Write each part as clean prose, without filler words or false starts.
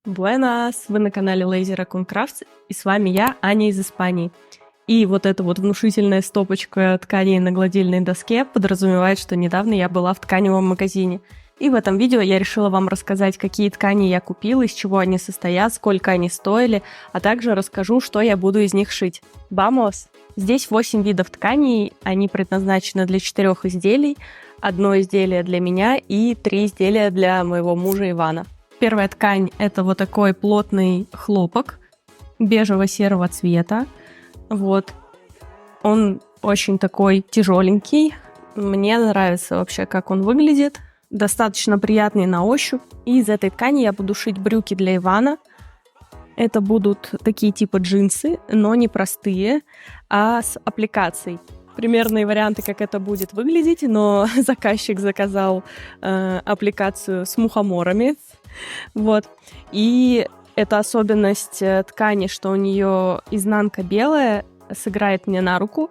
Буэнос! Вы на канале Lazy Raccoon Crafts, и с вами я, Аня из Испании. И вот эта вот внушительная стопочка тканей на гладильной доске подразумевает, что недавно я была в тканевом магазине. И в этом видео я решила вам рассказать, какие ткани я купила, из чего они состоят, сколько они стоили, а также расскажу, что я буду из них шить. Vamos! Здесь 8 видов тканей, они предназначены для 4 изделий, 1 изделие для меня и 3 изделия для моего мужа Ивана. Первая ткань – это вот такой плотный хлопок бежево-серого цвета. Вот. Он очень такой тяжеленький. Мне нравится вообще, как он выглядит. Достаточно приятный на ощупь. И из этой ткани я буду шить брюки для Ивана. Это будут такие типа джинсы, но не простые, а с аппликацией. Примерные варианты, как это будет выглядеть, но заказчик заказал аппликацию с мухоморами. Вот. И эта особенность ткани, что у нее изнанка белая, сыграет мне на руку.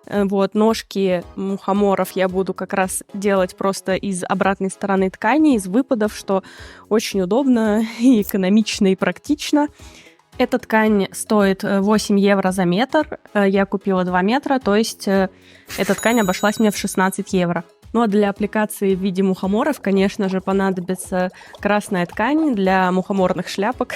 Вот. Ножки мухоморов я буду как раз делать просто из обратной стороны ткани, из выпадов, что очень удобно и экономично, и практично. Эта ткань стоит 8 евро за метр. Я купила 2 метра, то есть эта ткань обошлась мне в 16 евро. Ну а для аппликации в виде мухоморов, конечно же, понадобится красная ткань для мухоморных шляпок.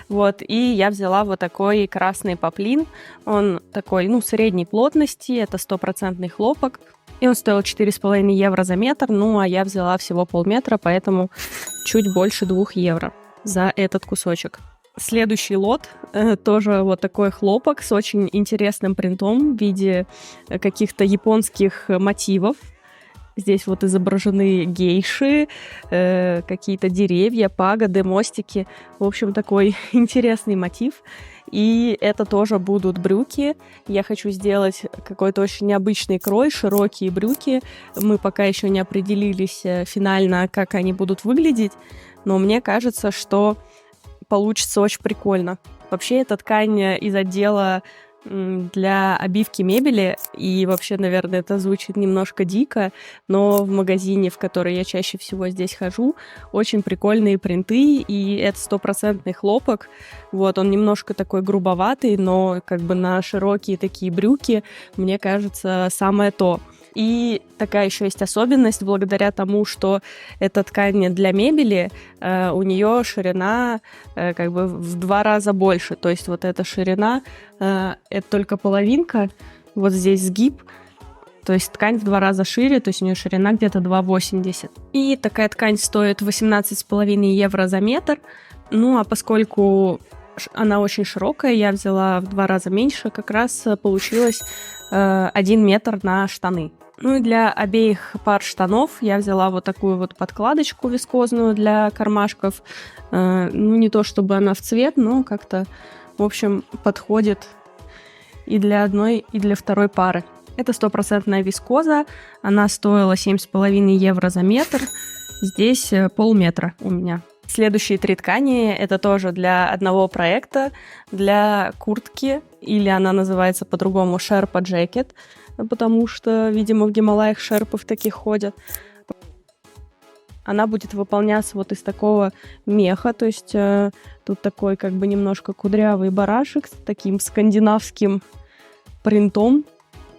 Вот, и я взяла вот такой красный поплин. Он такой, средней плотности, это 100% хлопок. И он стоил 4,5 евро за метр, а я взяла всего полметра, поэтому чуть больше 2 евро за этот кусочек. Следующий лот тоже вот такой хлопок с очень интересным принтом в виде каких-то японских мотивов. Здесь вот изображены гейши, какие-то деревья, пагоды, мостики. В общем, такой интересный мотив. И это тоже будут брюки. Я хочу сделать какой-то очень необычный крой, широкие брюки. Мы пока еще не определились финально, как они будут выглядеть, но мне кажется, что получится очень прикольно. Вообще, эта ткань из отдела для обивки мебели, и вообще, наверное, это звучит немножко дико, но в магазине, в который я чаще всего здесь хожу, очень прикольные принты, и это 100% хлопок. Вот, он немножко такой грубоватый, но как бы на широкие такие брюки, мне кажется, самое то. И такая еще есть особенность, благодаря тому, что эта ткань для мебели, у нее ширина как бы в 2 раза больше. То есть вот эта ширина, это только половинка, вот здесь сгиб, то есть ткань в 2 раза шире, то есть у нее ширина где-то 2,80. И такая ткань стоит 18,5 евро за метр. Ну а поскольку она очень широкая, я взяла в 2 раза меньше, как раз получилось 1 метр на штаны. Ну и для обеих пар штанов я взяла вот такую вот подкладочку вискозную для кармашков. Не то чтобы она в цвет, но как-то, в общем, подходит и для одной, и для второй пары. Это 100% вискоза, она стоила 7,5 евро за метр. Здесь полметра у меня. Следующие 3 ткани – это тоже для одного проекта, для куртки, или она называется по-другому Sherpa Jacket, потому что, видимо, в Гималаях шерпы таких ходят. Она будет выполняться вот из такого меха, то есть тут такой как бы немножко кудрявый барашек с таким скандинавским принтом,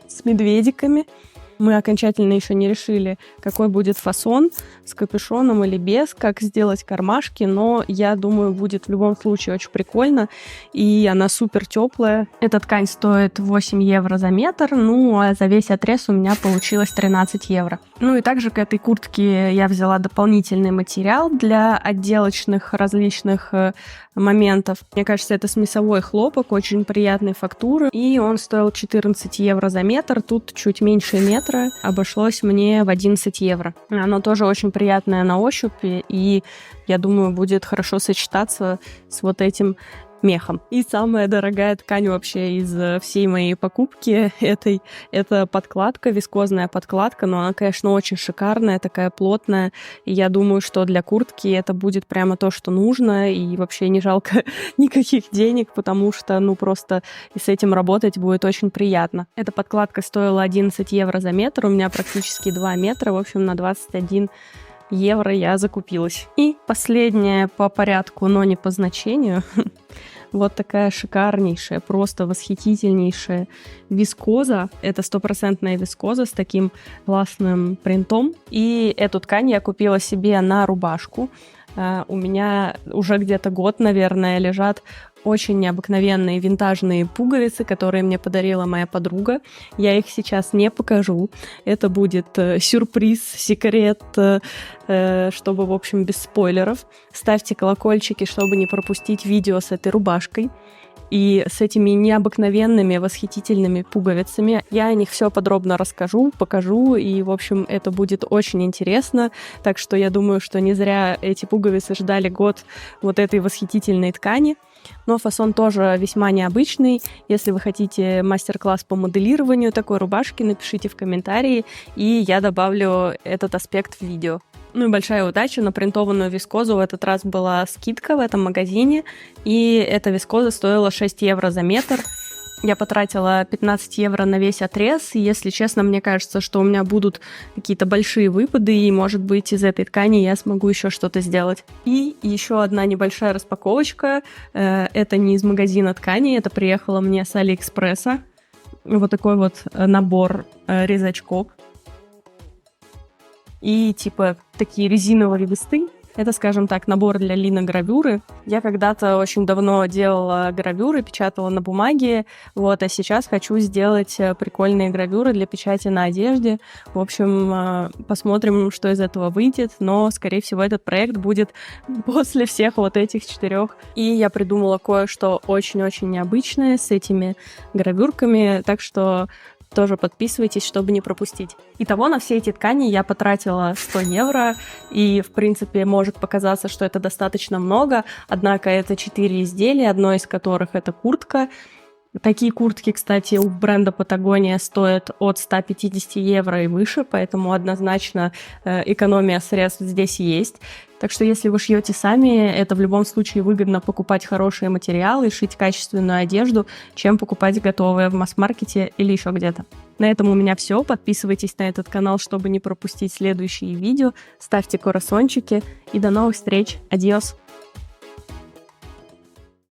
с медведиками. Мы окончательно еще не решили, какой будет фасон, с капюшоном или без, как сделать кармашки, но я думаю, будет в любом случае очень прикольно, и она супер теплая. Эта ткань стоит 8 евро за метр, а за весь отрез у меня получилось 13 евро. Ну и также к этой куртке я взяла дополнительный материал для отделочных различных моментов. Мне кажется, это смесовой хлопок, очень приятной фактуры, и он стоил 14 евро за метр, тут чуть меньше метра, обошлось мне в 11 евро. Оно тоже очень приятное на ощупь, и я думаю, будет хорошо сочетаться с вот этим мехом. И самая дорогая ткань вообще из всей моей покупки это подкладка, вискозная подкладка, но она, конечно, очень шикарная, такая плотная. И я думаю, что для куртки это будет прямо то, что нужно, и вообще не жалко никаких денег, потому что, просто и с этим работать будет очень приятно. Эта подкладка стоила 11 евро за метр, у меня практически 2 метра, в общем, на 21 евро я закупилась. И последнее по порядку, но не по значению. Вот такая шикарнейшая, просто восхитительнейшая вискоза. Это 100% вискоза с таким классным принтом. И эту ткань я купила себе на рубашку. У меня уже где-то год, наверное, лежат очень необыкновенные винтажные пуговицы, которые мне подарила моя подруга. Я их сейчас не покажу. Это будет сюрприз, секрет, чтобы, в общем, без спойлеров. Ставьте колокольчики, чтобы не пропустить видео с этой рубашкой и с этими необыкновенными, восхитительными пуговицами. Я о них все подробно расскажу, покажу, и, в общем, это будет очень интересно. Так что я думаю, что не зря эти пуговицы ждали год вот этой восхитительной ткани. Но фасон тоже весьма необычный. Если вы хотите мастер-класс по моделированию такой рубашки, напишите в комментарии, и я добавлю этот аспект в видео. Ну и большая удача, на принтованную вискозу в этот раз была скидка в этом магазине, и эта вискоза стоила 6 евро за метр. Я потратила 15 евро на весь отрез, и, если честно, мне кажется, что у меня будут какие-то большие выпады, и, может быть, из этой ткани я смогу еще что-то сделать. И еще одна небольшая распаковочка. Это не из магазина тканей, это приехало мне с Алиэкспресса. Вот такой вот набор резачков. И типа такие резиновые листы. Это, скажем так, набор для линогравюры. Я когда-то очень давно делала гравюры, печатала на бумаге, а сейчас хочу сделать прикольные гравюры для печати на одежде. В общем, посмотрим, что из этого выйдет, но, скорее всего, этот проект будет после всех вот этих 4. И я придумала кое-что очень-очень необычное с этими гравюрками, так что тоже подписывайтесь, чтобы не пропустить. Итого на все эти ткани я потратила 100 евро, и, в принципе, может показаться, что это достаточно много, однако это 4 изделия, одно из которых это куртка. Такие куртки, кстати, у бренда Patagonia стоят от 150 евро и выше, поэтому однозначно экономия средств здесь есть. Так что если вы шьете сами, это в любом случае выгодно покупать хорошие материалы, шить качественную одежду, чем покупать готовое в масс-маркете или еще где-то. На этом у меня все. Подписывайтесь на этот канал, чтобы не пропустить следующие видео. Ставьте коросончики и до новых встреч. Адьос!